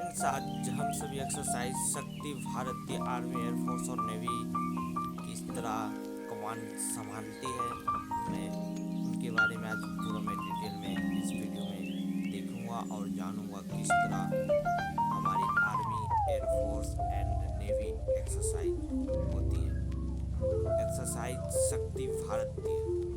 Friends, आज हम सभी एक्सरसाइज शक्ति भारतीय आर्मी एयरफोर्स और नेवी किस तरह कमांड संभालती है, मैं उनके बारे में आज पूरा मैं डिटेल में इस वीडियो में देखूंगा और जानूंगा किस तरह हमारी army air force and navy exercise होती है। एक्सरसाइज शक्ति भारतीय।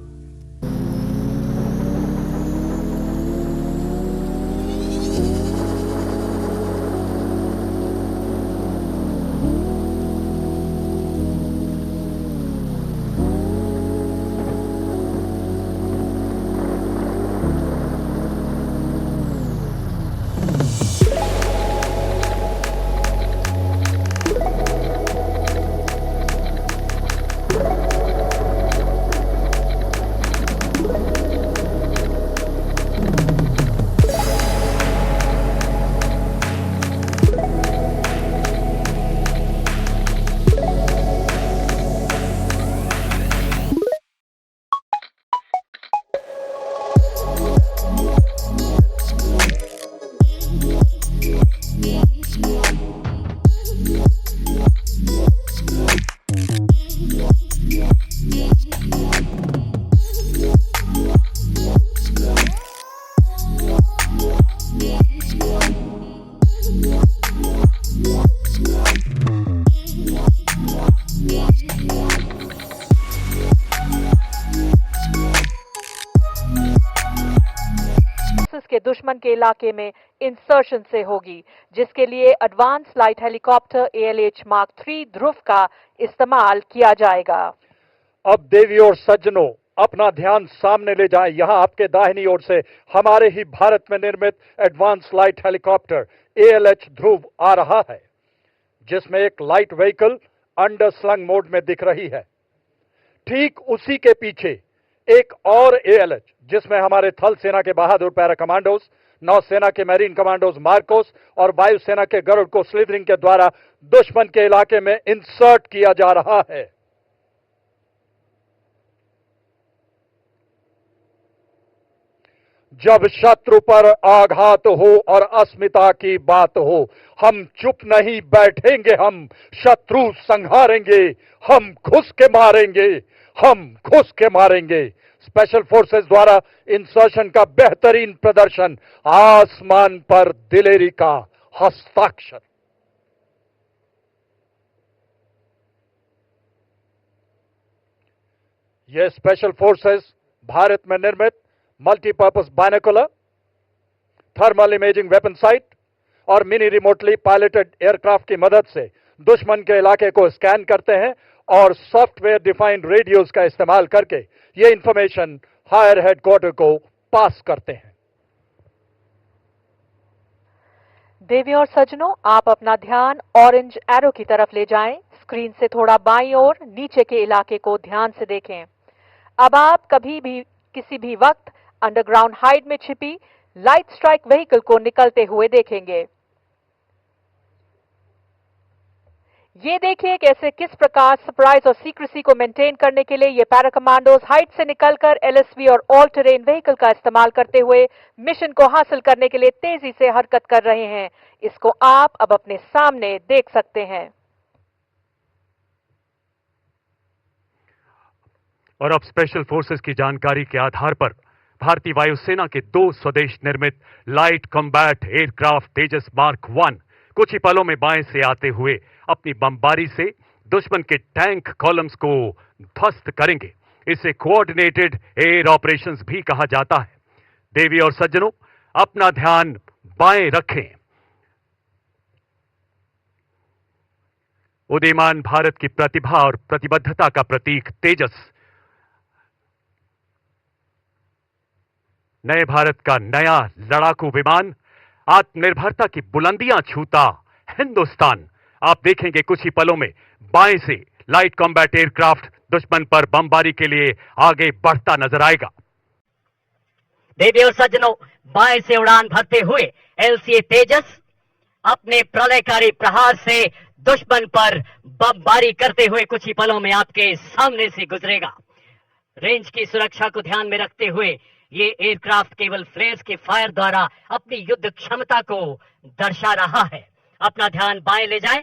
के दुश्मन के इलाके में इंसर्शन से होगी, जिसके लिए advance light helicopter ALH mark 3 ध्रुव का इस्तेमाल किया जाएगा। अब देवी और सज्जनों, अपना ध्यान सामने ले जाएं। यहाँ आपके दाहिनी ओर से हमारे ही भारत में निर्मित एडवांस लाइट हेलीकॉप्टर ALH ध्रुव आ रहा है, जिसमें एक light vehicle under slung mode में दिख रही है। ठीक उसी के पीछे एक और ALH, जिसमें हमारे थल सेना के बहादुर पैरा कमांडोज, नौसेना के मैरीन कमांडोज मार्कोस और वायुसेना के गरुड़ को स्लिदरिंग के द्वारा दुश्मन के इलाके में इंसर्ट किया जा रहा है। जब शत्रु पर आघात हो और अस्मिता की बात हो, हम चुप नहीं बैठेंगे, हम शत्रु संहारेंगे, हम घुस के मारेंगे, हम घुस के मारेंगे। स्पेशल फोर्सेस द्वारा इंसर्शन का बेहतरीन प्रदर्शन, आसमान पर दिलेरी का हस्ताक्षर। यह स्पेशल फोर्सेस भारत में निर्मित multipurpose binocular, thermal imaging weapon site और मिनी रिमोटली पायलटेड एयरक्राफ्ट की मदद से दुश्मन के इलाके को स्कैन करते हैं और सॉफ्टवेयर डिफाइंड रेडियोज का इस्तेमाल करके ये इंफॉर्मेशन हायर हेडक्वार्टर को पास करते हैं। देवी और सज्जनों, आप अपना ध्यान ऑरेंज एरो की तरफ ले जाएं। स्क्रीन से थोड़ा बाईं ओर नीचे के इलाके को ध्यान से देखें। अब आप कभी भी किसी भी वक्त अंडरग्राउंड हाइड में छिपी लाइट स्ट्राइक व्हीकल को निकलते हुए देखेंगे। ये देखिए कैसे किस प्रकार सरप्राइज और सीक्रेसी को मेंटेन करने के लिए ये पैरा कमांडोज हाइट से निकलकर LSV और ऑल टेरेन व्हीकल का इस्तेमाल करते हुए मिशन को हासिल करने के लिए तेजी से हरकत कर रहे हैं। इसको आप अब अपने सामने देख सकते हैं। और अब स्पेशल फोर्सेस की जानकारी के आधार पर भारतीय वायुसेना के 2 स्वदेश निर्मित लाइट कॉम्बैट एयरक्राफ्ट तेजस मार्क 1 कुछ ही पलों में बाएं से आते हुए अपनी बमबारी से दुश्मन के टैंक कॉलम्स को ध्वस्त करेंगे। इसे कोऑर्डिनेटेड एयर ऑपरेशंस भी कहा जाता है। देवी और सज्जनों, अपना ध्यान बाएं रखें। उदीयमान भारत की प्रतिभा और प्रतिबद्धता का प्रतीक तेजस नए भारत का नया लड़ाकू विमान, आत्मनिर्भरता की बुलंदियां छूता हिंदुस्तान। आप देखेंगे कुछ ही पलों में बाएं से लाइट कॉम्बैट एयरक्राफ्ट दुश्मन पर बमबारी के लिए आगे बढ़ता नजर आएगा। देवी और सज्जनों, बाएं से उड़ान भरते हुए LCA तेजस अपने प्रलयकारी प्रहार से दुश्मन पर बमबारी करते हुए कुछ ही पलों में आपके सामने से गुजरेगा। रेंज की सुरक्षा को ध्यान में रखते हुए ये एयरक्राफ्ट केवल फ्लेयर्स के फायर द्वारा अपनी युद्ध क्षमता को दर्शा रहा है। अपना ध्यान बाएं ले जाएं।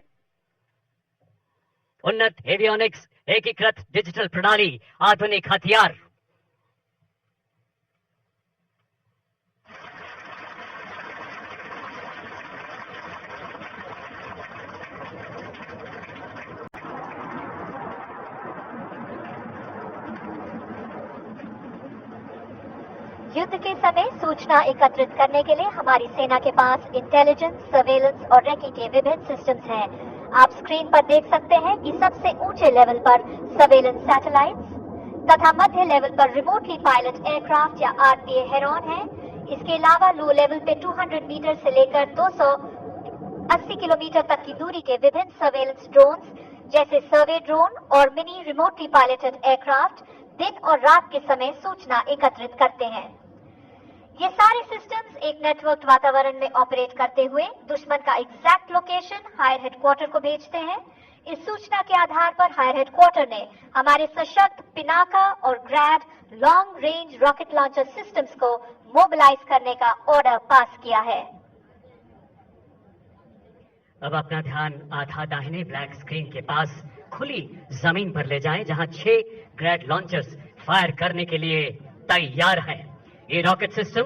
उन्नत एवियोनिक्स, एकीकृत डिजिटल प्रणाली, आधुनिक हथियार। युद्ध के समय सूचना एकत्रित करने के लिए हमारी सेना के पास इंटेलिजेंस, सर्वेलेंस और रेकी के विभिन्न सिस्टम्स हैं। आप स्क्रीन पर देख सकते हैं कि सबसे ऊंचे लेवल पर सर्वेलेंस सैटेलाइट्स तथा मध्य लेवल पर रिमोटली पायलट एयरक्राफ्ट या आरपीए हेरॉन है। इसके अलावा लो लेवल पे 200 मीटर से लेकर 280 किलोमीटर तक की दूरी के विभिन्न सर्वेलेंस ड्रोन्स जैसे सर्वे ड्रोन और मिनी रिमोटली पायलटेड एयरक्राफ्ट दिन और रात के समय सूचना एकत्रित करते हैं। ये सारे सिस्टम्स एक नेटवर्क वातावरण में ऑपरेट करते हुए दुश्मन का एग्जैक्ट लोकेशन हायर हेडक्वार्टर को भेजते हैं। इस सूचना के आधार पर हायर हेडक्वार्टर ने हमारे सशक्त पिनाका और Grad long range rocket launcher systems को मोबिलाइज करने का ऑर्डर पास किया है। अब अपना ध्यान आधा दाहिने ब्लैक स्क्रीन के पास खुली जमीन पर ले जाएं, जहां 6 ग्रैड लॉन्चर्स फायर करने के लिए तैयार हैं। ये रॉकेट सिस्टम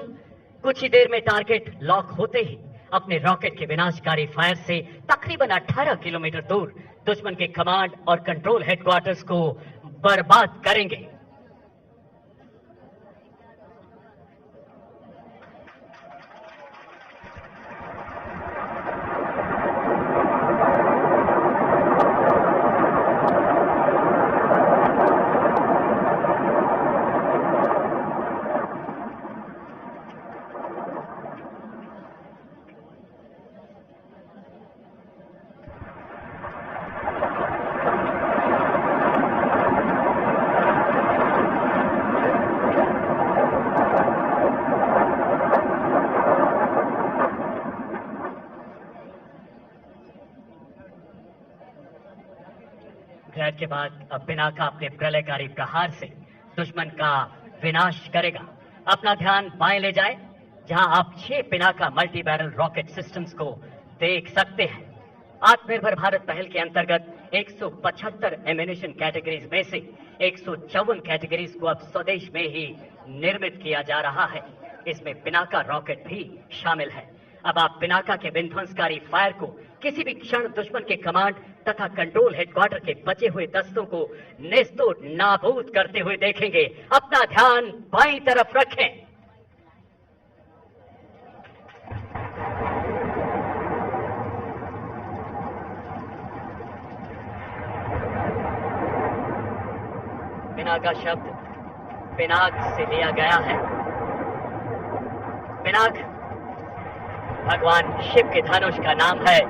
कुछ ही देर में टारगेट लॉक होते ही अपने रॉकेट के विनाशकारी फायर से तकरीबन 18 किलोमीटर दूर दुश्मन के कमांड और कंट्रोल हेडक्वार्टर्स को बर्बाद करेंगे। ग्रैड के बाद अब पिनाका अपने प्रलयकारी प्रहार से दुश्मन का विनाश करेगा। अपना ध्यान बाएं ले जाएं, जहां आप 6 Pinaka multi barrel rocket systems को देख सकते हैं। आत्मनिर्भर भारत पहल के अंतर्गत 175 एमिनेशन कैटेगरीज में से 154 कैटेगरीज को अब स्वदेश में ही निर्मित किया जा रहा है। इसमें पिनाका रॉकेट भी शामिल है। अब आप पिनाका के विध्वंसकारी फायर को किसी भी क्षण दुश्मन के कमांड तथा कंट्रोल हेडक्वार्टर के बचे हुए दस्तों को नेस्तो नाबूद करते हुए देखेंगे। अपना ध्यान बाईं तरफ रखें। पिनाका शब्द पिनाक से लिया गया है। पिनाक भगवान शिव के धनुष का नाम है,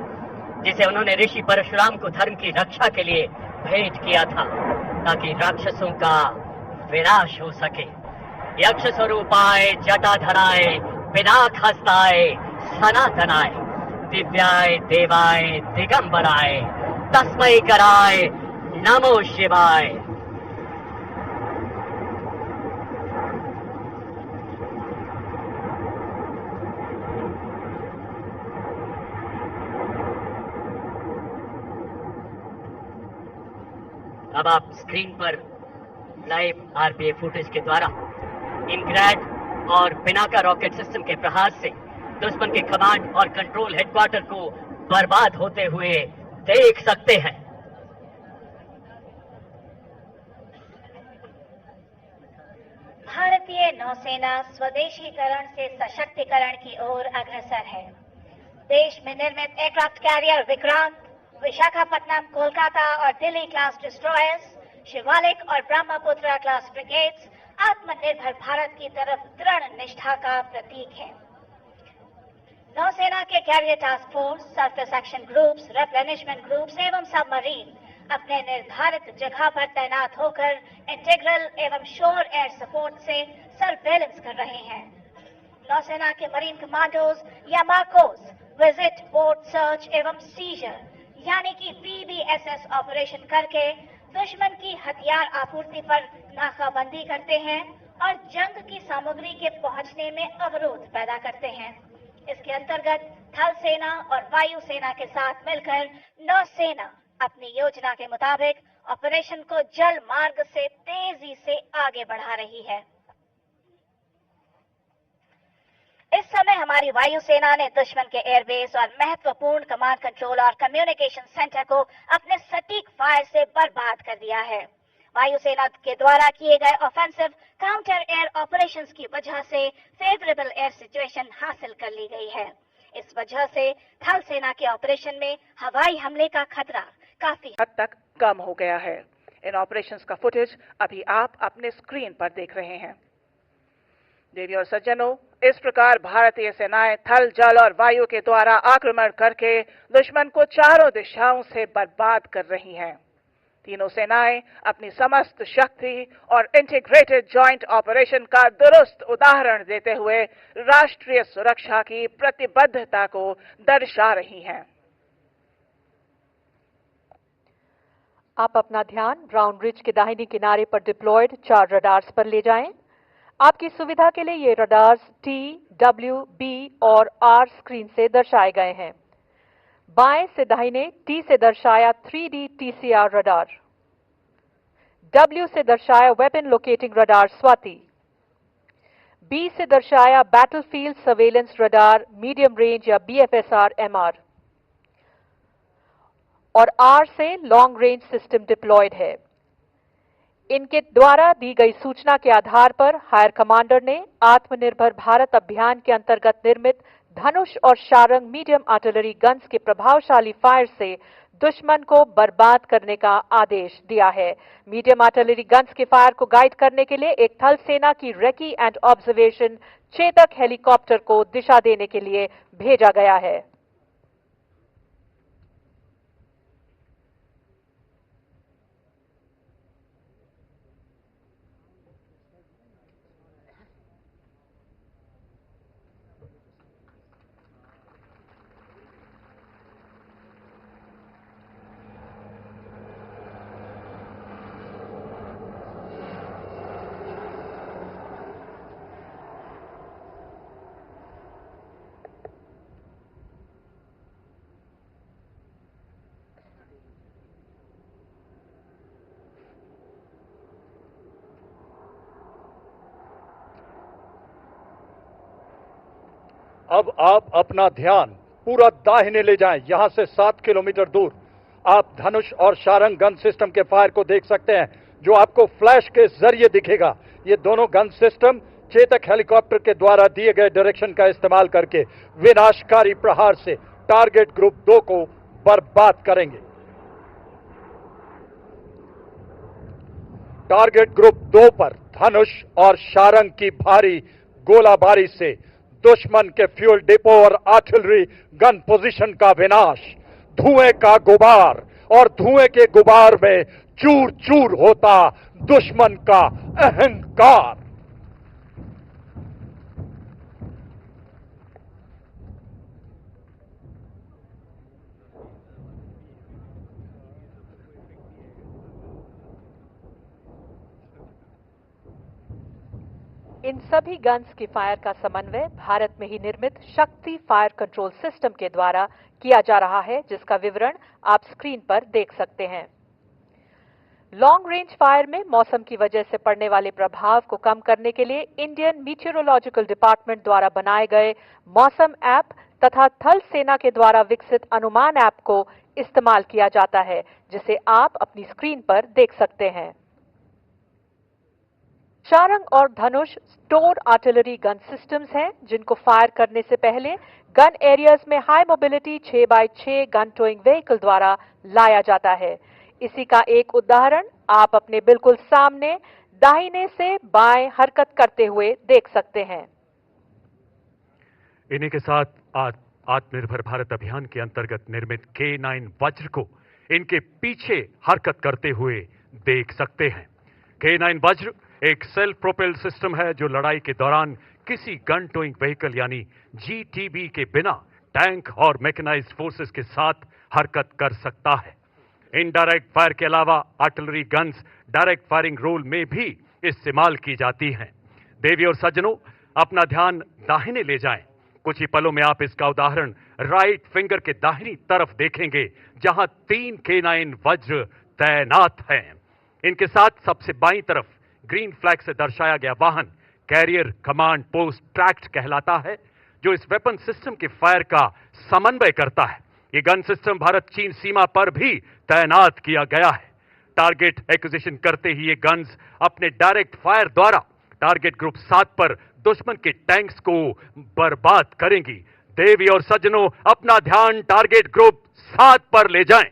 जिसे उन्होंने ऋषि परशुराम को धर्म की रक्षा के लिए भेंट किया था, ताकि राक्षसों का विनाश हो सके। यक्ष स्वरूपाय जटाधराय पिनाक हस्ताय सनातनाय दिव्याय देवाय दिगंबराय तस्मै कराय नमो शिवाय। अब आप स्क्रीन पर लाइव आरपीए फुटेज के द्वारा इन ग्रैड और पिनाका रॉकेट सिस्टम के प्रहार से दुश्मन के कमांड और कंट्रोल हेडक्वार्टर को बर्बाद होते हुए देख सकते हैं। भारतीय नौसेना स्वदेशीकरण से सशक्तिकरण की ओर अग्रसर है। देश में निर्मित एयरक्राफ्ट कैरियर विक्रांत, विशाखापट्टनम, कोलकाता और दिल्ली क्लास डिस्ट्रॉयर्स, शिवालिक और ब्रह्मपुत्र क्लास ब्रिगेड्स आत्मनिर्भर भारत की तरफ दृढ़ निष्ठा का प्रतीक है। नौसेना के carrier task force, surface action groups, replenishment groups एवं सबमरीन अपने निर्धारित जगह पर तैनात होकर इंटीग्रल एवं शोर एयर सपोर्ट से सर्वेलेंस कर रहे हैं। नौसेना के मरीन कमांडोज या मार्कोस विजिट, बोट सर्च एवं सीजर यानी कि PBSS ऑपरेशन करके दुश्मन की हथियार आपूर्ति पर नाकाबंदी करते हैं और जंग की सामग्री के पहुंचने में अवरोध पैदा करते हैं। इसके अंतर्गत थल सेना और वायु सेना के साथ मिलकर नौसेना अपनी योजना के मुताबिक ऑपरेशन को जल मार्ग से तेजी से आगे बढ़ा रही है। इस समय हमारी वायुसेना ने दुश्मन के एयरबेस और महत्वपूर्ण कमांड कंट्रोल और कम्युनिकेशन सेंटर को अपने सटीक फायर से बर्बाद कर दिया है। वायुसेना के द्वारा किए गए ऑफेंसिव काउंटर एयर ऑपरेशंस की वजह से फेवरेबल एयर सिचुएशन हासिल कर ली गई है। इस वजह से थल सेना के ऑपरेशन में हवाई हमले का खतरा काफी हद तक कम हो गया है। इन ऑपरेशंस का फुटेज अभी आप अपने स्क्रीन पर देख रहे हैं। देवी और सज्जनों, इस प्रकार भारतीय सेनाएं थल, जल और वायु के द्वारा आक्रमण करके दुश्मन को चारों दिशाओं से बर्बाद कर रही हैं। तीनों सेनाएं अपनी समस्त शक्ति और इंटीग्रेटेड जॉइंट ऑपरेशन का दुरुस्त उदाहरण देते हुए राष्ट्रीय सुरक्षा की प्रतिबद्धता को दर्शा रही हैं। आप अपना ध्यान ब्राउन रिज के दाहिने किनारे पर डिप्लॉयड 4 रडार्स पर ले जाएं। आपकी सुविधा के लिए ये रडार्स T, W, B और R स्क्रीन से दर्शाए गए हैं। बाएं से दाहिने T से दर्शाया 3D TCR रडार, W से दर्शाया weapon locating radar Swati, B से दर्शाया battlefield surveillance radar medium range या BFSR MR और R से लॉन्ग रेंज सिस्टम डिप्लॉयड है। इनके द्वारा दी गई सूचना के आधार पर हायर कमांडर ने आत्मनिर्भर भारत अभियान के अंतर्गत निर्मित धनुष और शारंग मीडियम आर्टिलरी गन्स के प्रभावशाली फायर से दुश्मन को बर्बाद करने का आदेश दिया है। मीडियम आर्टिलरी गन्स के फायर को गाइड करने के लिए एक थल सेना की recce and observation Chetak helicopter को दिशा देने के लिए भेजा गया है। अब आप अपना ध्यान पूरा दाहिने ले जाएं। यहां से 7 किलोमीटर दूर आप धनुष और शारंग गन सिस्टम के फायर को देख सकते हैं, जो आपको फ्लैश के जरिए दिखेगा। ये दोनों गन सिस्टम चेतक हेलीकॉप्टर के द्वारा दिए गए डायरेक्शन का इस्तेमाल करके विनाशकारी प्रहार से टारगेट ग्रुप 2 को बर्बाद करेंगे। टारगेट ग्रुप 2 पर धनुष और शारंग की भारी गोलाबारी से दुश्मन के फ्यूल डिपो और आर्टिलरी गन पोजीशन का विनाश, धुएं का गुबार और धुएं के गुबार में चूर चूर होता दुश्मन का अहंकार। इन सभी गन्स की फायर का समन्वय भारत में ही निर्मित शक्ति फायर कंट्रोल सिस्टम के द्वारा किया जा रहा है, जिसका विवरण आप स्क्रीन पर देख सकते हैं। लॉन्ग रेंज फायर में मौसम की वजह से पड़ने वाले प्रभाव को कम करने के लिए इंडियन मीटियोरोलॉजिकल डिपार्टमेंट द्वारा बनाए गए मौसम ऐप तथा थल सेना के द्वारा विकसित अनुमान ऐप को इस्तेमाल किया जाता है, जिसे आप अपनी स्क्रीन पर देख सकते हैं। शारंग और धनुष स्टोर आर्टिलरी गन सिस्टम्स हैं, जिनको फायर करने से पहले गन एरियाज में high mobility 6x6 gun towing vehicle द्वारा लाया जाता है। इसी का एक उदाहरण आप अपने बिल्कुल सामने दाहिने से बाएं हरकत करते हुए देख सकते हैं। इन्हीं के साथ आत्मनिर्भर भारत अभियान के अंतर्गत निर्मित K9 वज्र को इनके पीछे हरकत करते हुए देख सकते हैं। K9 वज्र एक सेल्फ प्रोपेल सिस्टम है जो लड़ाई के दौरान किसी गन टोइंग व्हीकल यानी GTB के बिना टैंक और मैकेनाइज्ड फोर्सेस के साथ हरकत कर सकता है। इनडायरेक्ट फायर के अलावा artillery guns direct firing role में भी इस्तेमाल की जाती हैं। देवी और सज्जनों, अपना ध्यान दाहिने ले जाएं। कुछ ही पलों में आप इसका उदाहरण राइट फिंगर के दाहिनी तरफ देखेंगे, जहां 3 K9 वज्र तैनात हैं। इनके साथ सबसे बाईं तरफ ग्रीन फ्लैग से दर्शाया गया वाहन कैरियर कमांड पोस्ट ट्रैक्ट कहलाता है, जो इस वेपन सिस्टम के फायर का समन्वय करता है। ये गन सिस्टम भारत चीन सीमा पर भी तैनात किया गया है। टारगेट एक्विजिशन करते ही ये गन्स अपने डायरेक्ट फायर द्वारा टारगेट ग्रुप 7 पर दुश्मन के टैंक्स को बर्बाद करेंगी। देवी और सज्जनों, अपना ध्यान टारगेट ग्रुप 7 पर ले जाएं।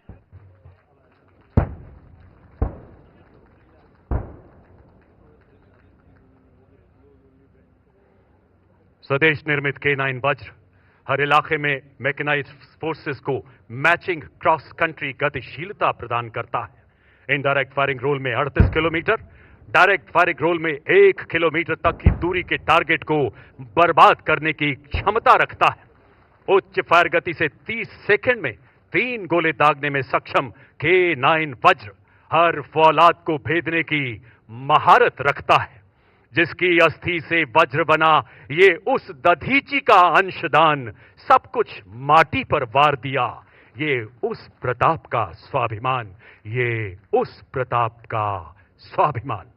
स्वदेश निर्मित K9 वज्र हर इलाके में मैकेनाइज्ड फोर्सेस को मैचिंग क्रॉस कंट्री गतिशीलता प्रदान करता है। इनडायरेक्ट फायरिंग रोल में 38 किलोमीटर, डायरेक्ट फायरिंग रोल में 1 किलोमीटर तक की दूरी के टारगेट को बर्बाद करने की क्षमता रखता है। उच्च फायर गति से 30 सेकंड में 3 गोले दागने में सक्षम K9 वज्र हर फौलाद को भेदने की महारत रखता है। जिसकी अस्थि से वज्र बना, ये उस दधीची का अंशदान, सब कुछ माटी पर वार दिया। ये उस प्रताप का स्वाभिमान, ये उस प्रताप का स्वाभिमान।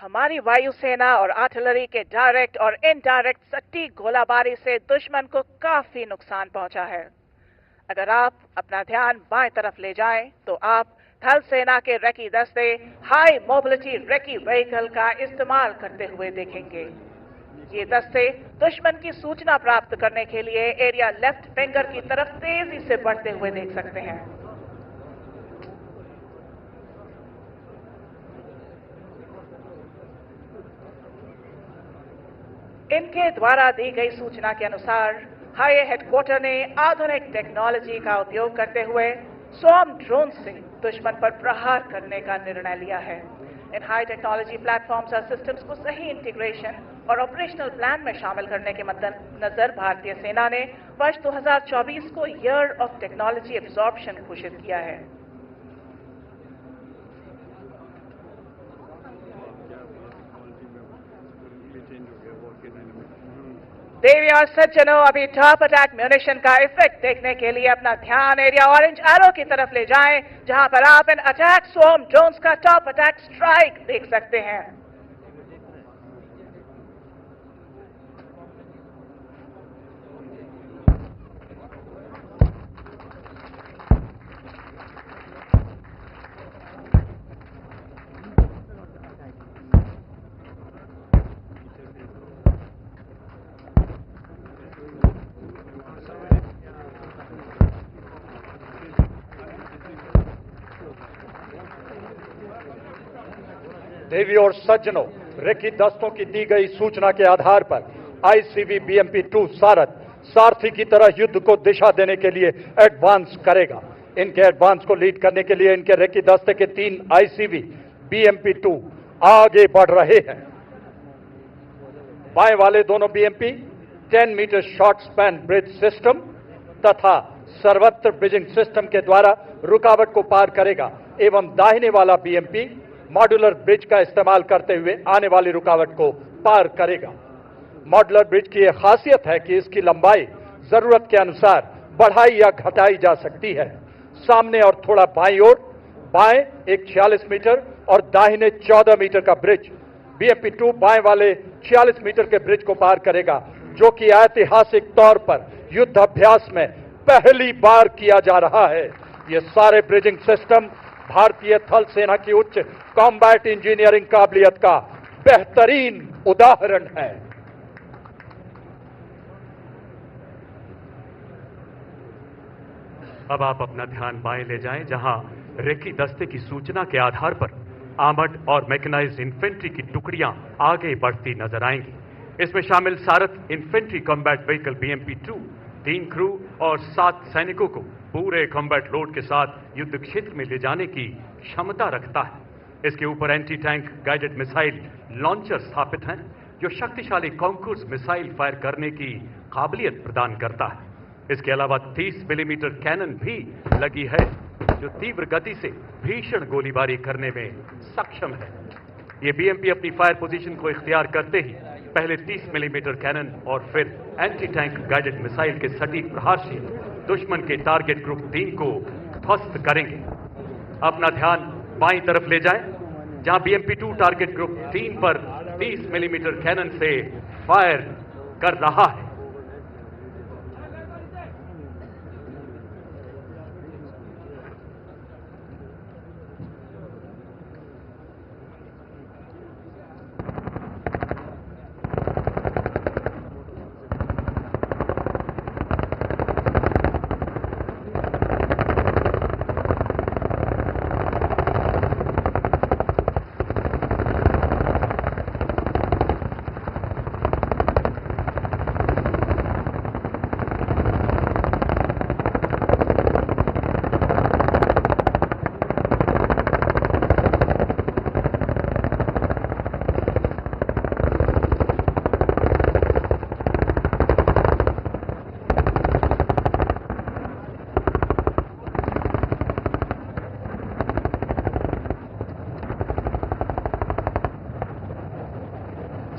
हमारी वायुसेना और आर्टिलरी के डायरेक्ट और इनडायरेक्ट सटीक गोलाबारी से दुश्मन को काफी नुकसान पहुंचा है। अगर आप अपना ध्यान बाएं तरफ ले जाएं, तो आप थल सेना के रेकी दस्ते हाई मोबिलिटी रेकी व्हीकल का इस्तेमाल करते हुए देखेंगे। ये दस्ते दुश्मन की सूचना प्राप्त करने के लिए एरिया लेफ्ट फिंगर की तरफ तेजी से बढ़ते हुए देख सकते हैं। इनके द्वारा दी गई सूचना के अनुसार हाई हेडक्वार्टर ने आधुनिक टेक्नोलॉजी का उपयोग करते हुए स्वॉर्म ड्रोन से दुश्मन पर प्रहार करने का निर्णय लिया है। इन हाई टेक्नोलॉजी प्लेटफॉर्म्स और सिस्टम्स को सही इंटीग्रेशन और ऑपरेशनल प्लान में शामिल करने के मद्देनजर भारतीय सेना ने वर्ष 2024 को ईयर ऑफ टेक्नोलॉजी एब्जॉर्प्शन घोषित किया है। देवी और सज्जनों, अभी टॉप अटैक म्यूनिशन का इफेक्ट देखने के लिए अपना ध्यान एरिया ऑरेंज एरो की तरफ ले जाएं, जहां पर आप इन अटैक स्वॉर्म ड्रोन्स का टॉप अटैक स्ट्राइक देख सकते हैं। देवी और सज्जनों, रेकी दस्तों की दी गई सूचना के आधार पर आईसीवी BMP-2 सारथ सारथी की तरह युद्ध को दिशा देने के लिए एडवांस करेगा। इनके एडवांस को लीड करने के लिए इनके रेकी दस्ते के 3 आईसीवी BMP-2 आगे बढ़ रहे हैं। बाएं वाले दोनों BMP 10 metre short span bridge system तथा सर्वत्र ब्रिजिंग सिस्टम के द्वारा रुकावट को पार करेगा एवं दाहिने वाला BMP मॉड्यूलर ब्रिज का इस्तेमाल करते हुए आने वाली रुकावट को पार करेगा। मॉड्यूलर ब्रिज की यह खासियत है कि इसकी लंबाई जरूरत के अनुसार बढ़ाई या घटाई जा सकती है। सामने और थोड़ा बाईं ओर, बाएं एक 46 मीटर और दाहिने 14 मीटर का ब्रिज BMP-2 बाएं वाले 46 मीटर के ब्रिज को पार करेगा, जो कि ऐतिहासिक तौर पर युद्ध अभ्यास में पहली बार किया जा रहा है। ये सारे ब्रिजिंग सिस्टम भारतीय थल सेना की उच्च कॉम्बैट इंजीनियरिंग काबिलियत का बेहतरीन उदाहरण है। अब आप अपना ध्यान बाएं ले जाएं, जहां रेकी दस्ते की सूचना के आधार पर आर्मर्ड और मैकेनाइज्ड इन्फेंट्री की टुकड़ियां आगे बढ़ती नजर आएंगी। इसमें शामिल सारथ infantry combat vehicle BMP-2 3 crew और 7 सैनिकों को पूरे कॉम्बैट लोड के साथ युद्ध क्षेत्र में ले जाने की क्षमता रखता है। इसके ऊपर anti tank guided missile launcher स्थापित हैं, जो शक्तिशाली कॉन्कूर्स मिसाइल फायर करने की काबिलियत प्रदान करता है। इसके अलावा 30 मिलीमीटर कैनन भी लगी है जो तीव्र गति से भीषण गोलीबारी करने में सक्षम है। ये बीएमपी अपनी फायर पोजीशन को इख्तियार करते ही पहले 30 मिलीमीटर कैनन और फिर एंटी टैंक गाइडेड मिसाइल के सटीक प्रहार से दुश्मन के टारगेट ग्रुप 3 को ध्वस्त करेंगे। अपना ध्यान बाईं तरफ ले जाएं, जहां BMP-2 टारगेट ग्रुप 3 पर 30 मिलीमीटर कैनन से फायर कर रहा है।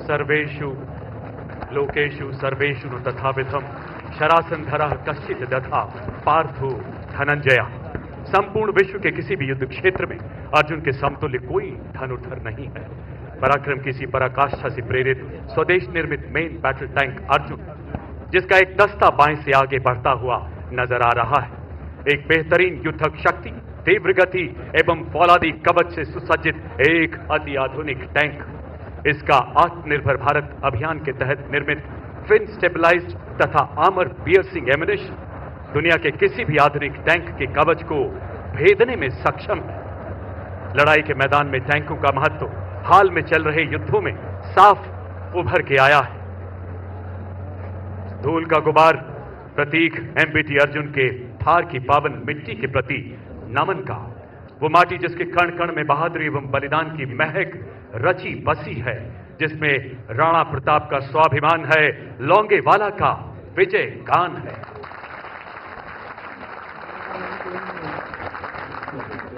सर्वेषु लोकेषु सर्वेषु नु तथाविधम शरासंधरः कश्चित् दधा पार्थो धनंजय। संपूर्ण विश्व के किसी भी युद्ध क्षेत्र में अर्जुन के समतुल्य कोई धनुर्धर नहीं है। पराक्रम किसी पराकाष्ठा से प्रेरित स्वदेश निर्मित मेन बैटल टैंक अर्जुन, जिसका एक दस्ता बाएं से आगे बढ़ता हुआ नजर आ रहा है। एक बेहतरीन युद्धक शक्ति, तीव्र गति एवं फौलादी कवच से सुसज्जित एक अति आधुनिक टैंक। इसका आत्मनिर्भर भारत अभियान के तहत निर्मित फिन स्टेबलाइज्ड तथा आर्मर पियर्सिंग एम्युनिशन दुनिया के किसी भी आधुनिक टैंक के कवच को भेदने में सक्षम है। लड़ाई के मैदान में टैंकों का महत्व हाल में चल रहे युद्धों में साफ उभर के आया है। धूल का गुबार प्रतीक MBT अर्जुन के थार की पावन मिट्टी के प्रति नमन का, वो माटी जिसके कण कण में बहादुरी एवं बलिदान की महक रची बसी है, जिसमें राणा प्रताप का स्वाभिमान है, लौंगेवाला का विजय गान है।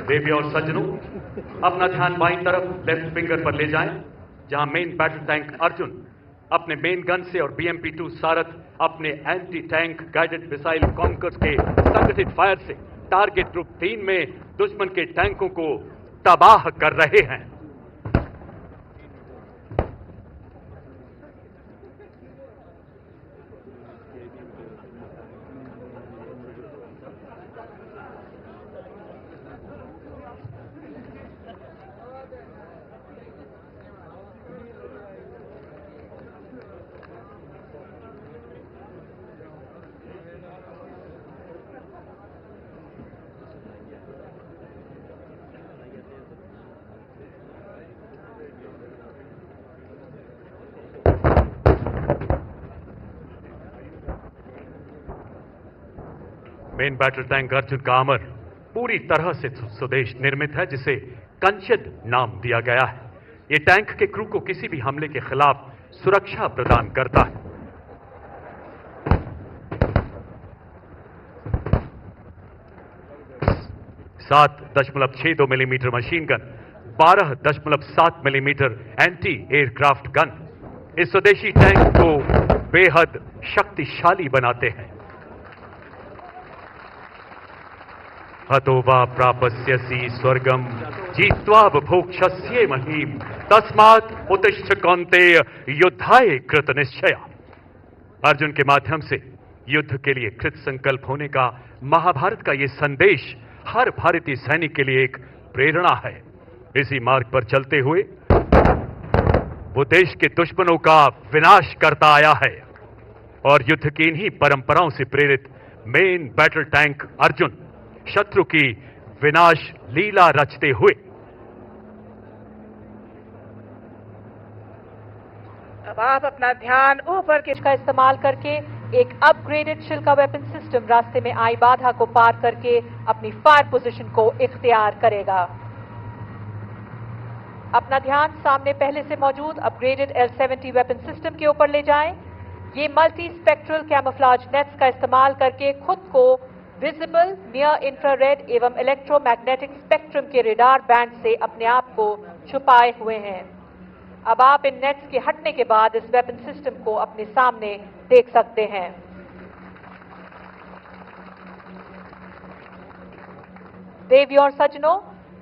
देवी और सज्जनों, अपना ध्यान बाईं तरफ लेफ्ट फिंगर पर ले जाएं, जहां मेन बैटल टैंक अर्जुन अपने मेन गन से और BMP-2 सारथ अपने anti tank guided missile conquers के संगठित फायर से टारगेट ग्रुप 3 में दुश्मन के टैंकों को तबाह कर रहे हैं। मेन बैटल टैंक अर्जुन का आर्मर पूरी तरह से स्वदेश निर्मित है, जिसे कंचन नाम दिया गया है। ये टैंक के क्रू को किसी भी हमले के खिलाफ सुरक्षा प्रदान करता है। .62 millimetre machine gun, 12.7 millimetre anti aircraft gun इस स्वदेशी टैंक को बेहद शक्तिशाली बनाते हैं। हतो वा प्रापस्यसि स्वर्गम जीत्वा भोक्ष्यसे महीम तस्मात् उत्तिष्ठ कौन्तेय युद्धाय कृत निश्चय। अर्जुन के माध्यम से युद्ध के लिए कृत संकल्प होने का महाभारत का ये संदेश हर भारतीय सैनिक के लिए एक प्रेरणा है। इसी मार्ग पर चलते हुए वो देश के दुश्मनों का विनाश करता आया है और युद्ध की इन्हीं परंपराओं से प्रेरित मेन बैटल टैंक अर्जुन शत्रु की विनाश लीला रचते हुए अब आप अपना ध्यान ऊपर के का इस्तेमाल करके एक अपग्रेडेड शिल्का वेपन सिस्टम रास्ते में आई बाधा को पार करके अपनी फायर पोजीशन को इख्तियार करेगा। अपना ध्यान सामने पहले से मौजूद अपग्रेडेड L-70 वेपन सिस्टम के ऊपर ले जाएं, ये मल्टी स्पेक्ट्रल कैमोफ्लेज नेट्स का इस्तेमाल करके खुद को विजिबल नियर इंफ्रारेड एवं इलेक्ट्रोमैग्नेटिक स्पेक्ट्रम के रेडार बैंड से अपने आप को छुपाए हुए हैं। अब आप इन नेट्स के हटने के बाद इस वेपन सिस्टम को अपने सामने देख सकते हैं। देवियों और सज्जनों,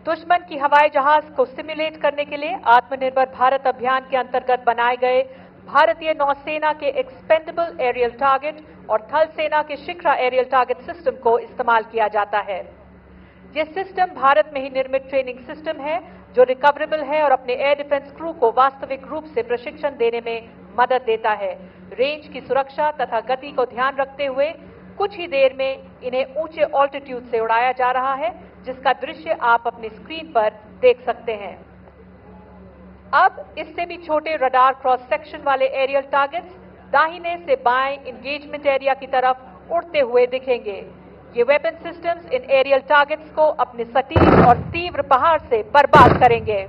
दुश्मन की हवाई जहाज को सिमुलेट करने के लिए आत्मनिर्भर भारत अभियान के अंतर्गत बनाए गए भारतीय नौसेना के एक्सपेंडेबल एरियल टारगेट और थल सेना के शिखरा एरियल टारगेट सिस्टम को इस्तेमाल किया जाता है। यह सिस्टम भारत में ही निर्मित ट्रेनिंग सिस्टम है जो रिकवरेबल है और अपने एयर डिफेंस क्रू को वास्तविक रूप से प्रशिक्षण देने में मदद देता है। रेंज की सुरक्षा तथा गति को ध्यान रखते हुए कुछ ही देर में इन्हें ऊंचे ऑल्टीट्यूड से उड़ाया जा रहा है, जिसका दृश्य आप अपनी स्क्रीन पर देख सकते हैं। अब इससे भी छोटे रडार क्रॉस सेक्शन वाले एरियल टारगेट्स दाहिने से बाएं इंगेजमेंट एरिया की तरफ उड़ते हुए दिखेंगे। ये वेपन सिस्टम्स इन एरियल टारगेट्स को अपने सटीक और तीव्र पहाड़ से बर्बाद करेंगे।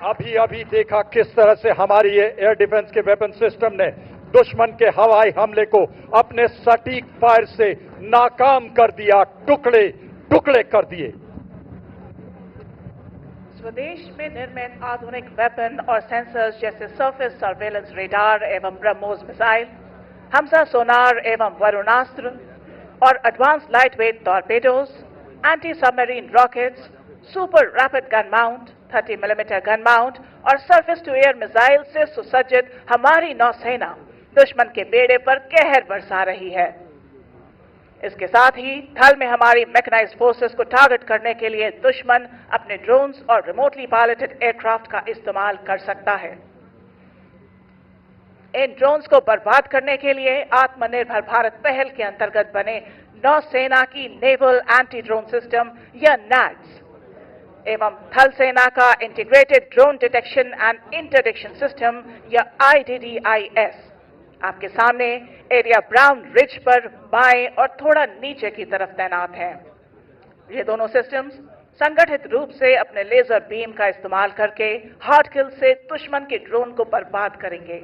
आपने अभी देखा किस तरह से हमारी ये एयर डिफेंस के वेपन सिस्टम ने दुश्मन के हवाई हमले को अपने सटीक फायर से नाकाम कर दिया, टुकड़े टुकड़े कर दिए। स्वदेश में निर्मित आधुनिक वेपन और सेंसर्स जैसे सरफेस सर्वेलेंस रेडार एवं ब्रह्मोस मिसाइल, हमसा सोनार एवं वरुणास्त्र और advance lightweight torpedoes, anti submarine rockets, super rapid gun mount, 30 millimetre gun mount और सरफेस टू एयर मिसाइल से सुसज्जित हमारी नौसेना दुश्मन के बेड़े पर कहर बरसा रही है। इसके साथ ही थल में हमारी मैकेनाइज्ड फोर्सेस को टारगेट करने के लिए दुश्मन अपने ड्रोन्स और रिमोटली पायलटेड एयरक्राफ्ट का इस्तेमाल कर सकता है। इन ड्रोन्स को बर्बाद करने के लिए आत्मनिर्भर भारत पहल के अंतर्गत बने नौसेना की नेवल एंटी ड्रोन सिस्टम या नैड्स एवं थल सेना का integrated drone detection and interdiction system या IDDIS आपके सामने एरिया ब्राउन रिज पर बाएं और थोड़ा नीचे की तरफ तैनात हैं। ये दोनों सिस्टम्स संगठित रूप से अपने लेजर बीम का इस्तेमाल करके हार्ड किल से दुश्मन के ड्रोन को बर्बाद करेंगे।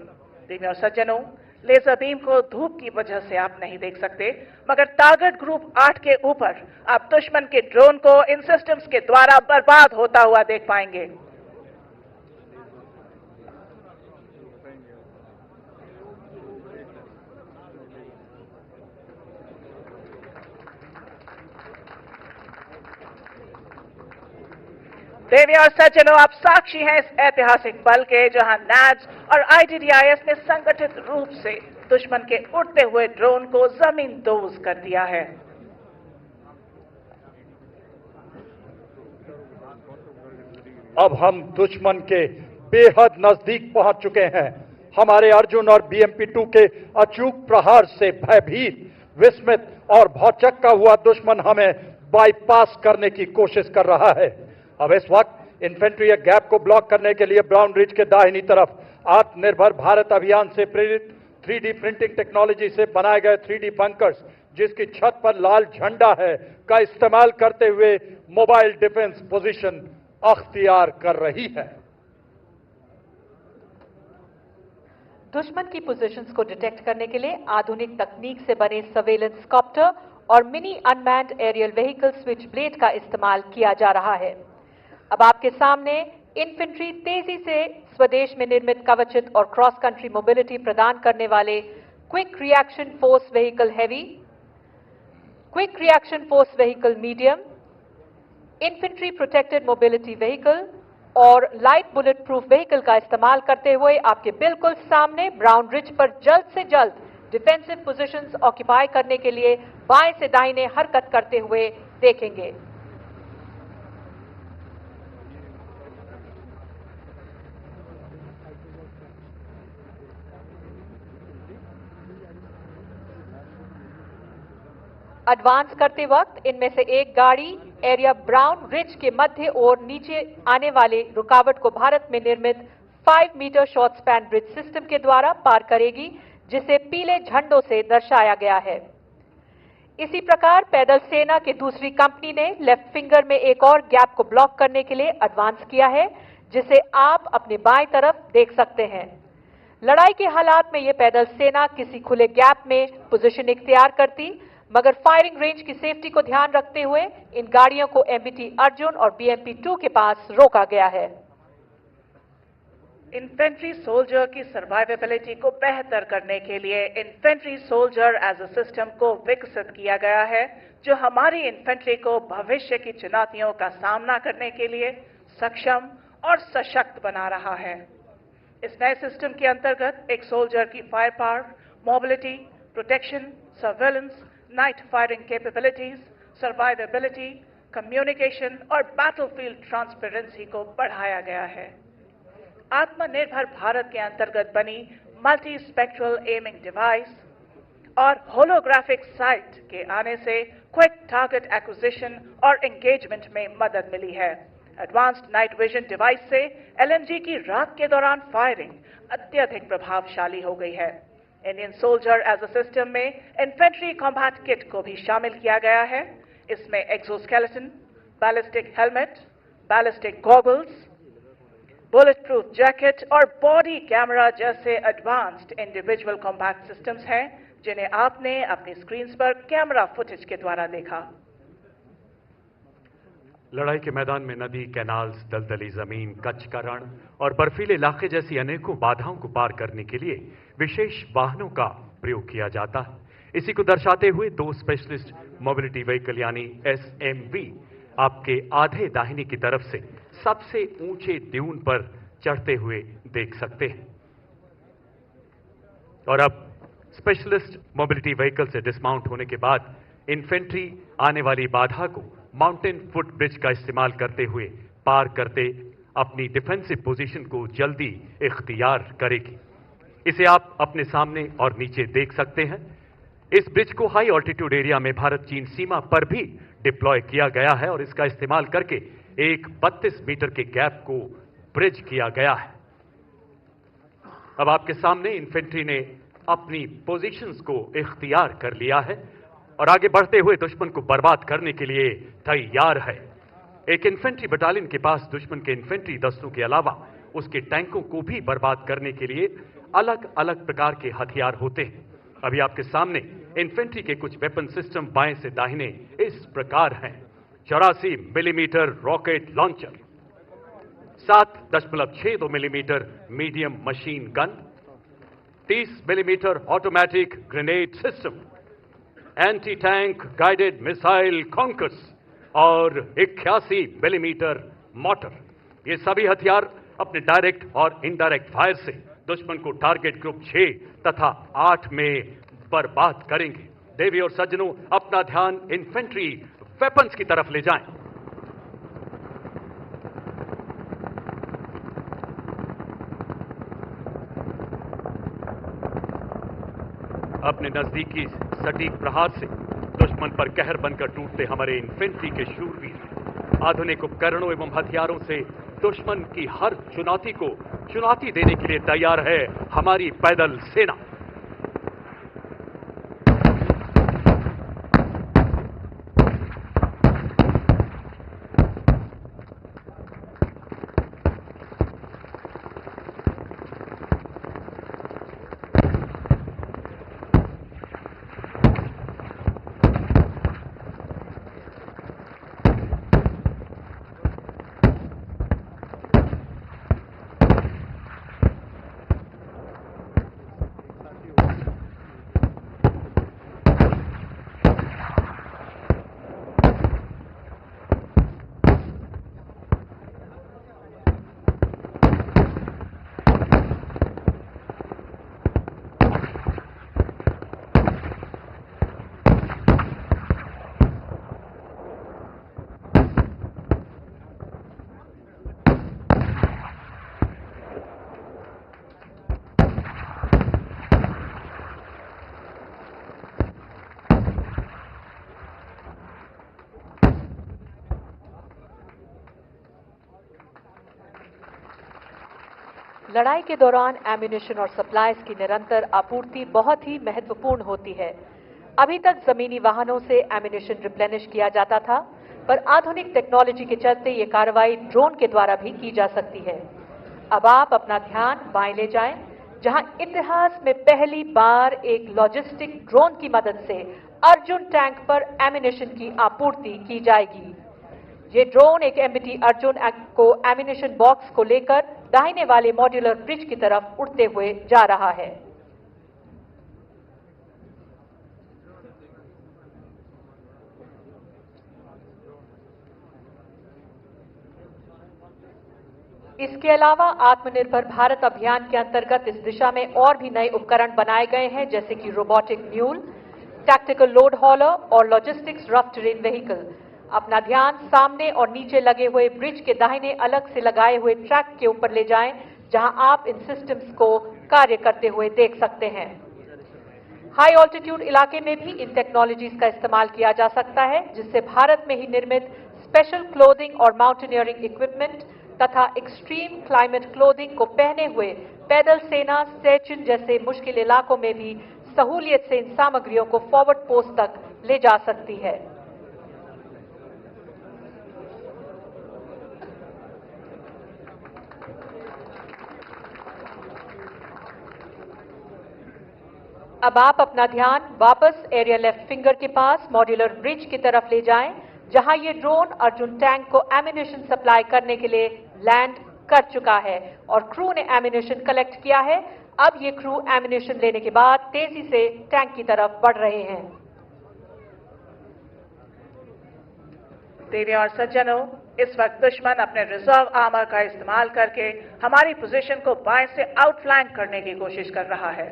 देवियों और सज्जनों, लेजर बीम को धूप की वजह से आप नहीं देख सकते, मगर टारगेट ग्रुप 8 के ऊपर आप दुश्मन के ड्रोन को इन सिस्टम्स के द्वारा बर्बाद होता हुआ देख पाएंगे। देवियों और सज्जनों, आप साक्षी हैं इस ऐतिहासिक पल के जहां नैड्स और IDDIS ने संगठित रूप से दुश्मन के उड़ते हुए ड्रोन को जमींदोज कर दिया है। अब हम दुश्मन के बेहद नजदीक पहुंच चुके हैं। हमारे अर्जुन और BMP-2 के अचूक प्रहार से भयभीत, विस्मित और भौचक्का हुआ दुश्मन हमें बाईपास करने की कोशिश कर रहा है। अब इस वक्त इन्फेंट्री गैप को ब्लॉक करने के लिए ब्राउन रिज के दाहिनी तरफ आत्मनिर्भर भारत अभियान से प्रेरित 3D प्रिंटिंग टेक्नोलॉजी से बनाए गए 3D बंकर्स, जिसकी छत पर लाल झंडा है, का इस्तेमाल करते हुए मोबाइल डिफेंस पोजीशन अख्तियार कर रही है। दुश्मन की पोजीशंस को डिटेक्ट करने के लिए आधुनिक तकनीक से बने सर्वेलेंस कॉप्टर और mini unmanned aerial vehicle switch blade का इस्तेमाल किया जा रहा है। अब आपके सामने इन्फेंट्री तेजी से स्वदेश में निर्मित कवचित और क्रॉस कंट्री मोबिलिटी प्रदान करने वाले quick reaction force vehicle heavy, quick reaction force vehicle medium, infantry protected mobility vehicle और लाइट बुलेट प्रूफ व्हीकल का इस्तेमाल करते हुए आपके बिल्कुल सामने ब्राउन रिज पर जल्द से जल्द डिफेंसिव पोजीशंस ऑक्यूपाई करने के लिए बाएं से दाहिने हरकत करते हुए देखेंगे। एडवांस करते वक्त इनमें से एक गाड़ी एरिया ब्राउन रिज के मध्य और नीचे आने वाले रुकावट को भारत में निर्मित 5 metre short span bridge system के द्वारा पार करेगी, जिसे पीले झंडों से दर्शाया गया है। इसी प्रकार पैदल सेना की दूसरी कंपनी ने लेफ्ट फिंगर में एक और गैप को ब्लॉक करने के लिए एडवांस किया है, जिसे आप अपने बाएं तरफ देख सकते हैं। लड़ाई के हालात में यह पैदल सेना किसी खुले गैप में पोजीशन इख्तियार करती, मगर फायरिंग रेंज की सेफ्टी को ध्यान रखते हुए इन गाड़ियों को एमबीटी अर्जुन और बीएमपी 2 के पास रोका गया है। इन्फेंट्री सोल्जर की सर्वाइवेबिलिटी को बेहतर करने के लिए infantry soldier as a system को विकसित किया गया है, जो हमारी इन्फेंट्री को भविष्य की चुनौतियों का सामना करने के लिए सक्षम और सशक्त बना रहा है। इस नए सिस्टम के अंतर्गत एक सोल्जर की fire power, mobility, protection, surveillance, night firing capabilities, survivability, communication और बैटलफील्ड ट्रांसपेरेंसी को बढ़ाया गया है। आत्मनिर्भर भारत के अंतर्गत बनी मल्टी स्पेक्ट्रल एमिंग डिवाइस और होलोग्राफिक साइट के आने से क्विक टारगेट एक्विजिशन और एंगेजमेंट में मदद मिली है। एडवांस्ड नाइट विजन डिवाइस से एलएमजी की रात के दौरान फायरिंग अत्यधिक प्रभावशाली हो गई है। Indian soldier as a system में इन्फेंट्री कॉम्बैट किट को भी शामिल किया गया है। इसमें exoskeleton, ballistic helmet, ballistic goggles, bullet proof jacket और बॉडी कैमरा जैसे एडवांस्ड इंडिविजुअल कॉम्बैट सिस्टम्स हैं, जिन्हें आपने अपनी स्क्रीन पर कैमरा फुटेज के द्वारा देखा। लड़ाई के मैदान में नदी, कैनाल्स, दलदली जमीन, कच्छ का रण और बर्फीले इलाके जैसी अनेकों बाधाओं को पार करने के लिए विशेष वाहनों का प्रयोग किया जाता है। इसी को दर्शाते हुए 2 स्पेशलिस्ट मोबिलिटी व्हीकल यानी एसएमवी आपके आधे दाहिने की तरफ से सबसे ऊंचे ड्यून पर चढ़ते हुए देख सकते हैं। और अब स्पेशलिस्ट मोबिलिटी व्हीकल से डिस्माउंट होने के बाद इन्फेंट्री आने वाली बाधा को माउंटेन फुट ब्रिज का इस्तेमाल करते हुए पार करते अपनी डिफेंसिव पोजीशन को जल्दी इख्तियार करेगी। इसे आप अपने सामने और नीचे देख सकते हैं। इस ब्रिज को हाई ऑल्टीट्यूड एरिया में भारत चीन सीमा पर भी डिप्लॉय किया गया है और इसका इस्तेमाल करके एक 32 मीटर के गैप को ब्रिज किया गया है। अब आपके सामने इन्फेंट्री ने अपनी पोजीशंस को इख्तियार कर लिया है और आगे बढ़ते हुए दुश्मन को बर्बाद करने के लिए तैयार है। एक इन्फेंट्री बटालियन के पास दुश्मन के इन्फेंट्री दस्तों के अलावा उसके टैंकों को भी बर्बाद करने के लिए अलग अलग प्रकार के हथियार होते हैं। अभी आपके सामने इन्फेंट्री के कुछ वेपन सिस्टम बाएं से दाहिने इस प्रकार हैं। 84 millimetre rocket launcher, 7.62 millimetre medium machine gun, 30 millimetre automatic grenade system, anti tank guided missile conquers और 81 मिलीमीटर मोटर। ये सभी हथियार अपने डायरेक्ट और इनडायरेक्ट फायर से दुश्मन को टारगेट ग्रुप 6 तथा 8 में बर्बाद करेंगे। देवी और सज्जनों, अपना ध्यान इन्फेंट्री वेपन्स की तरफ ले जाएं। अपने नजदीकी सटीक प्रहार से दुश्मन पर कहर बनकर टूटते हमारे इन्फेंट्री के शूरवीर आधुनिक उपकरणों एवं हथियारों से दुश्मन की हर चुनौती को चुनौती देने के लिए तैयार है हमारी पैदल सेना। लड़ाई के दौरान एम्यूनिशन और सप्लाईज की निरंतर आपूर्ति बहुत ही महत्वपूर्ण होती है। अभी तक जमीनी वाहनों से एम्यूनिशन रिप्लेनिश किया जाता था, पर आधुनिक टेक्नोलॉजी के चलते ये कार्रवाई ड्रोन के द्वारा भी की जा सकती है। अब आप अपना ध्यान बाएं ले जाएं, जहां इतिहास में पहली बार एक लॉजिस्टिक ड्रोन की मदद से अर्जुन टैंक पर एम्यूनिशन की आपूर्ति की जाएगी। ये ड्रोन एक एमबीटी अर्जुन को एम्यूनिशन बॉक्स को लेकर दाहिने वाले मॉड्यूलर ब्रिज की तरफ उड़ते हुए जा रहा है। इसके अलावा आत्मनिर्भर भारत अभियान के अंतर्गत इस दिशा में और भी नए उपकरण बनाए गए हैं, जैसे कि रोबोटिक म्यूल, टैक्टिकल लोड हॉलर और लॉजिस्टिक्स रफ टेरेन व्हीकल। अपना ध्यान सामने और नीचे लगे हुए ब्रिज के दाहिने अलग से लगाए हुए ट्रैक के ऊपर ले जाएं, जहां आप इन सिस्टम्स को कार्य करते हुए देख सकते हैं। हाई ऑल्टीट्यूड इलाके में भी इन टेक्नोलॉजीज का इस्तेमाल किया जा सकता है, जिससे भारत में ही निर्मित स्पेशल क्लोथिंग और माउंटेनियरिंग इक्विपमेंट तथा एक्सट्रीम क्लाइमेट क्लोथिंग को पहने हुए पैदल सेना स्टेशन जैसे मुश्किल इलाकों में भी सहूलियत से इन सामग्रियों को फॉरवर्ड पोस्ट तक ले जा सकती है। अब आप अपना ध्यान वापस एरिया लेफ्ट फिंगर के पास मॉड्यूलर ब्रिज की तरफ ले जाएं, जहां ये ड्रोन अर्जुन टैंक को एम्यूनिशन सप्लाई करने के लिए लैंड कर चुका है और क्रू ने एम्यूनिशन कलेक्ट किया है। अब ये क्रू एम्यूनिशन लेने के बाद तेजी से टैंक की तरफ बढ़ रहे हैं। देवी और सज्जनों, इस वक्त दुश्मन अपने रिजर्व आर्मर का इस्तेमाल करके हमारी पोजीशन को बाएं से आउटफ्लैंक करने की कोशिश कर रहा है।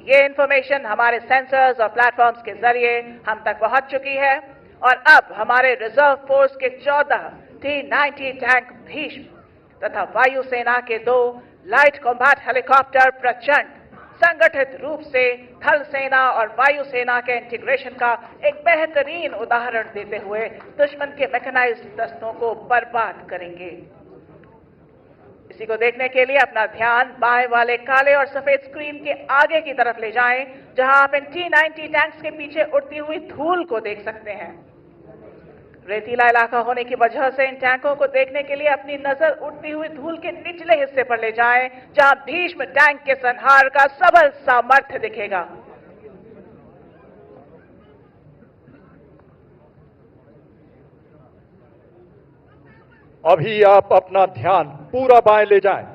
ये इंफॉर्मेशन हमारे सेंसर्स और प्लेटफॉर्म्स के जरिए हम तक पहुंच चुकी है और अब हमारे रिजर्व फोर्स के 14 T-90 टैंक भीष्म तथा वायुसेना के 2 लाइट कॉम्बैट हेलीकॉप्टर प्रचंड संगठित रूप से थल सेना और वायुसेना के इंटीग्रेशन का एक बेहतरीन उदाहरण देते हुए दुश्मन के मैकेनाइज्ड दस्तों को बर्बाद करेंगे। इसी को देखने के लिए अपना ध्यान बाएं वाले काले और सफेद स्क्रीन के आगे की तरफ ले जाएं, जहां आप इन T-90 टैंक्स के पीछे उड़ती हुई धूल को देख सकते हैं। रेतीला इलाका होने की वजह से इन टैंकों को देखने के लिए अपनी नजर उड़ती हुई धूल के निचले हिस्से पर ले जाएं, जहां भीष्म टैंक के संहार का सबल सामर्थ्य दिखेगा। अभी आप अपना ध्यान पूरा बाएं ले जाएं,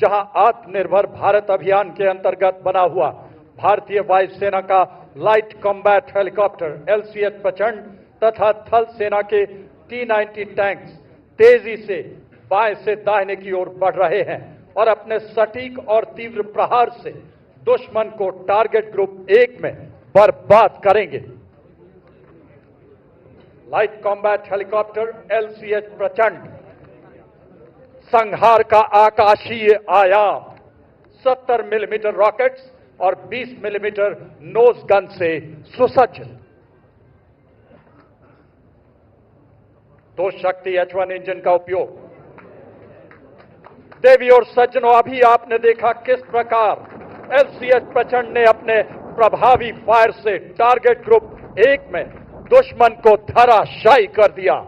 जहां आत्मनिर्भर भारत अभियान के अंतर्गत बना हुआ भारतीय वायुसेना का लाइट कॉम्बैट हेलीकॉप्टर LCH प्रचंड तथा थल सेना के T-90 टैंक्स तेजी से बाएं से दाहिने की ओर बढ़ रहे हैं और अपने सटीक और तीव्र प्रहार से दुश्मन को टारगेट ग्रुप 1 में बर्बाद करेंगे। लाइट कॉम्बैट हेलीकॉप्टर LCH प्रचंड संहार का आकाशीय आयाम 70 मिलीमीटर रॉकेट्स और 20 मिलीमीटर नोज गन से सुसज्ज। 2 शक्ति H1 इंजन का उपयोग। देवी और सज्जनों, अभी आपने देखा किस प्रकार LCH प्रचंड ने अपने प्रभावी फायर से टारगेट ग्रुप 1 में दुश्मन को धराशायी कर दिया।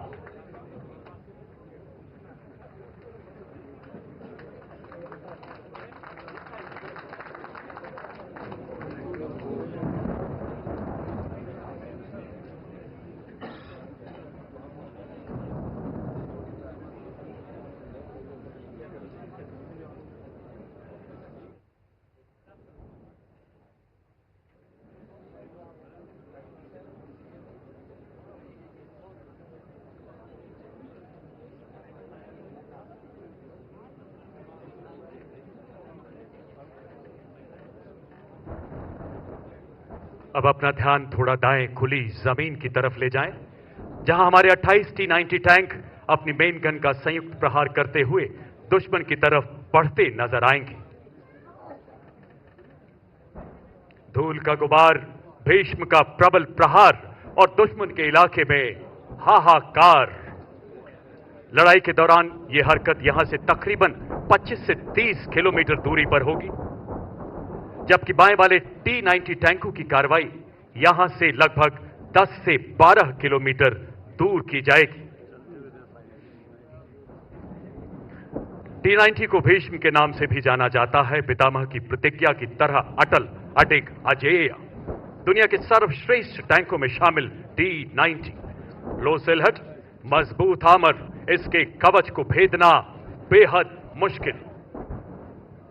अब अपना ध्यान थोड़ा दाएं खुली जमीन की तरफ ले जाएं, जहां हमारे 28 T-90 टैंक अपनी मेन गन का संयुक्त प्रहार करते हुए दुश्मन की तरफ बढ़ते नजर आएंगे। धूल का गुबार, भीष्म का प्रबल प्रहार और दुश्मन के इलाके में हाहाकार। लड़ाई के दौरान यह हरकत यहां से तकरीबन 25 से 30 किलोमीटर दूरी पर होगी, जबकि बाएं वाले T-90 टैंकों की कार्रवाई यहां से लगभग 10 से 12 किलोमीटर दूर की जाएगी। T-90 को भीष्म के नाम से भी जाना जाता है, पितामह की प्रतिज्ञा की तरह अटल, अडिग, अजेय। दुनिया के सर्वश्रेष्ठ टैंकों में शामिल T-90 लो सिलहट, मजबूत आमर, इसके कवच को भेदना बेहद मुश्किल।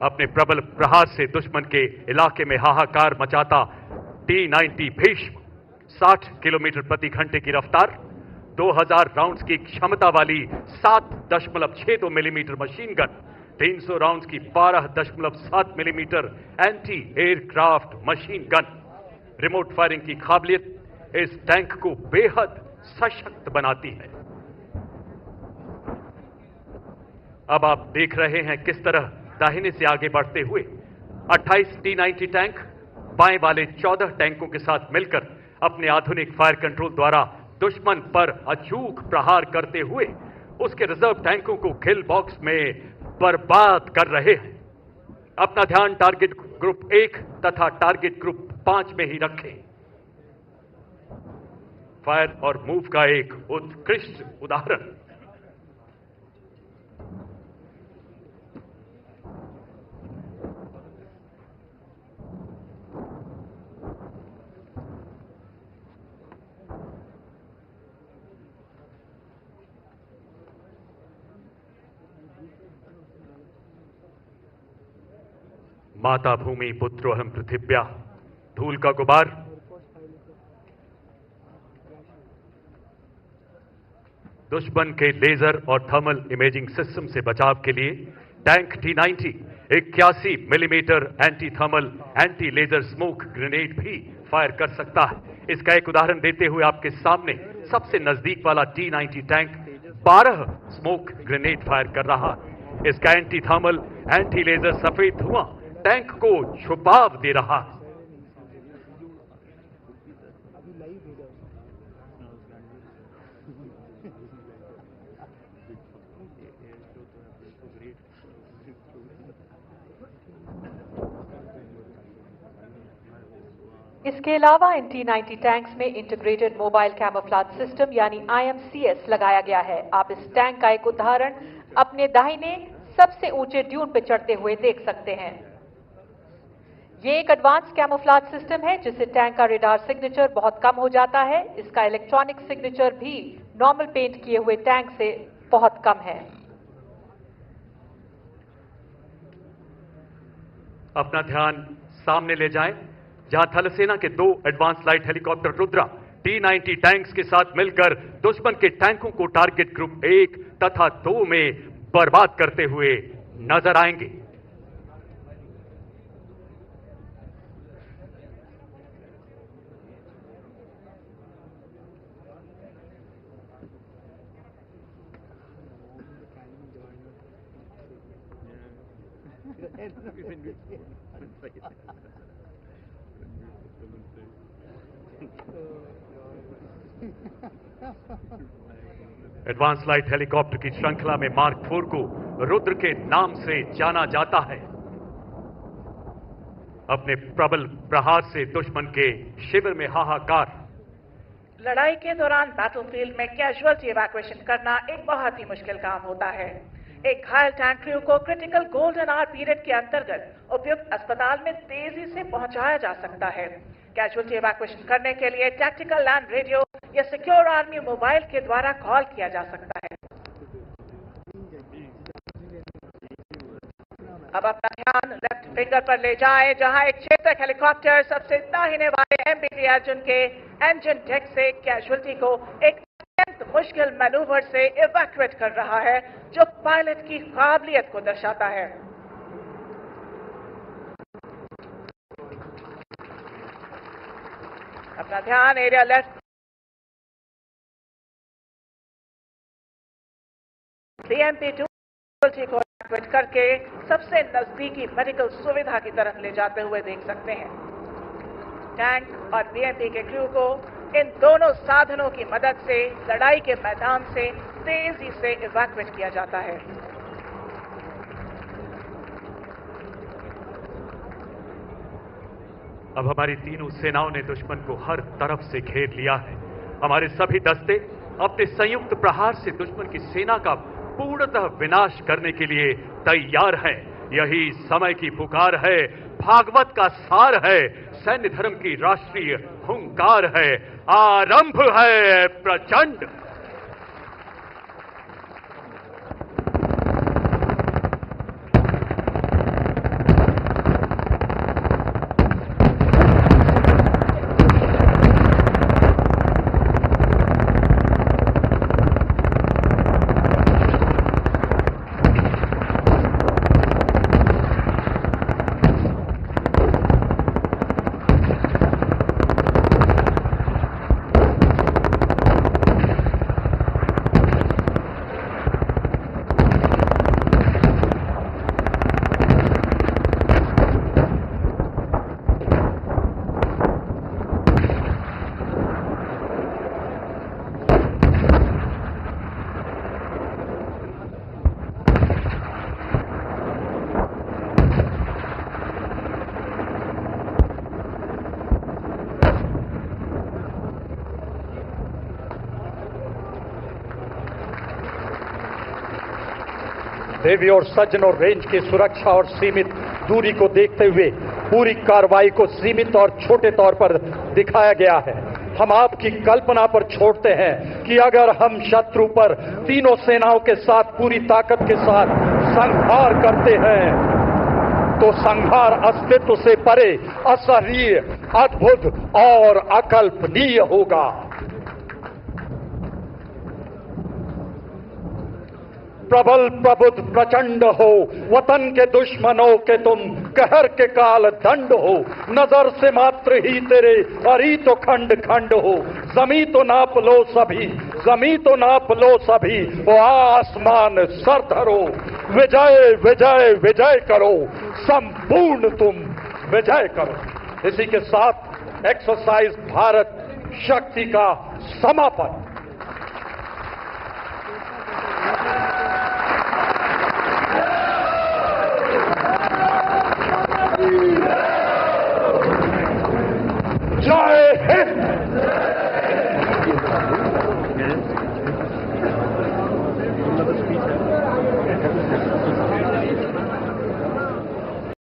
अपने प्रबल प्रहार से दुश्मन के इलाके में हाहाकार मचाता T-90 भीष्म 60 किलोमीटर प्रति घंटे की रफ्तार, 2000 राउंड्स की क्षमता वाली 7.62 मिलीमीटर मशीन गन, 300 राउंड्स की 12.7 millimetre anti aircraft machine gun, remote firing की काबिलियत इस टैंक को बेहद सशक्त बनाती है। अब आप देख रहे हैं किस तरह दाहिने से आगे बढ़ते हुए 28 T-90 टैंक बाएं वाले 14 टैंकों के साथ मिलकर अपने आधुनिक फायर कंट्रोल द्वारा दुश्मन पर अचूक प्रहार करते हुए उसके रिजर्व टैंकों को किल बॉक्स में बर्बाद कर रहे हैं। अपना ध्यान टारगेट ग्रुप 1 तथा टारगेट ग्रुप 5 में ही रखें। फायर और मूव का एक उत्कृष्ट उदाहरण। माता भूमि पुत्रोहम पृथिव्या, धूल का गुबार। दुश्मन के लेजर और थर्मल इमेजिंग सिस्टम से बचाव के लिए tank T-90 81 millimetre anti thermal anti laser smoke grenade भी फायर कर सकता है। इसका एक उदाहरण देते हुए आपके सामने सबसे नजदीक वाला T-90 tank 12 smoke grenade fire कर रहा है। इसका एंटी थर्मल एंटी लेजर सफेद धुआं टैंक को छुपाव दे रहा है। इसके अलावा इन T-90 टैंक्स में इंटीग्रेटेड मोबाइल कैमोफ्लेज सिस्टम यानी IMCS लगाया गया है। आप इस टैंक का एक उदाहरण अपने दाहिने सबसे ऊंचे ड्यून पर चढ़ते हुए देख सकते हैं। ये एक एडवांस कैमोफ्लेज सिस्टम है जिससे टैंक का रेडार सिग्नेचर बहुत कम हो जाता है। इसका इलेक्ट्रॉनिक सिग्नेचर भी नॉर्मल पेंट किए हुए टैंक से बहुत कम है। अपना ध्यान सामने ले जाएं, जहां थल सेना के 2 advance light helicopter Rudra T-90 tanks के साथ मिलकर दुश्मन के टैंकों को टारगेट ग्रुप 1 तथा 2 में बर्बाद करते हुए नजर आएंगे। एडवांस लाइट हेलीकॉप्टर की श्रृंखला में मार्क 4 को रुद्र के नाम से जाना जाता है। अपने प्रबल प्रहार से दुश्मन के शिविर में हाहाकार। लड़ाई के दौरान बैटलफील्ड में कैजुअलिटी इवैक्यूएशन करना एक बहुत ही मुश्किल काम होता है। एक घायल टैंक क्रू को क्रिटिकल गोल्डन आवर पीरियड के अंतर्गत उपयुक्त अस्पताल में तेजी से पहुंचाया जा सकता है। कैजुअलिटी इवैक्यूएशन करने के लिए टैक्टिकल लैंड रेडियो या सिक्योर आर्मी मोबाइल के द्वारा कॉल किया जा सकता है। अब अपना ध्यान लेफ्ट फिंगर पर ले जाएं, जहां एक चेतक हेलीकॉप्टर सबसे दाहिने वाले MBT अर्जुन के इंजन डेक से कैजुअलिटी को एक अत्यंत मुश्किल मैनूवर से इवैक्यूएट कर रहा है, जो पायलट की काबिलियत को दर्शाता है। अपना ध्यान एरिया लेफ्ट BMP-2 को इवैक्यूएट करके सबसे नजदीकी मेडिकल सुविधा की तरफ ले जाते हुए देख सकते हैं। टैंक और BMP के क्रू को इन दोनों साधनों की मदद से लड़ाई के मैदान से तेजी से इवैक्यूएट किया जाता है। अब हमारी तीनों सेनाओं ने दुश्मन को हर तरफ से घेर लिया है। हमारे सभी दस्ते अपने संयुक्त प्रहार से दुश्मन की सेना का पूर्णतः विनाश करने के लिए तैयार हैं। यही समय की पुकार है, भागवत का सार है, सैन्य धर्म की राष्ट्रीय हुंकार है। आरंभ है प्रचंड। देवी और सज्जनों, रेंज की सुरक्षा और सीमित दूरी को देखते हुए पूरी कार्रवाई को सीमित और छोटे तौर पर दिखाया गया है। हम आपकी कल्पना पर छोड़ते हैं कि अगर हम शत्रु पर तीनों सेनाओं के साथ पूरी ताकत के साथ संहार करते हैं तो संहार अस्तित्व से परे, असहनीय, अद्भुत और अकल्पनीय होगा। प्रबल प्रबुद्ध प्रचंड हो, वतन के दुश्मनों के तुम कहर के काल दंड हो। नजर से मात्र ही तेरे अरी तो खंड खंड हो। जमी तो नाप लो सभी, जमी तो नाप लो सभी, वो आसमान सर धरो। विजय विजय विजय करो, संपूर्ण तुम विजय करो। इसी के साथ एक्सरसाइज भारत शक्ति का समापन। जय हिंद।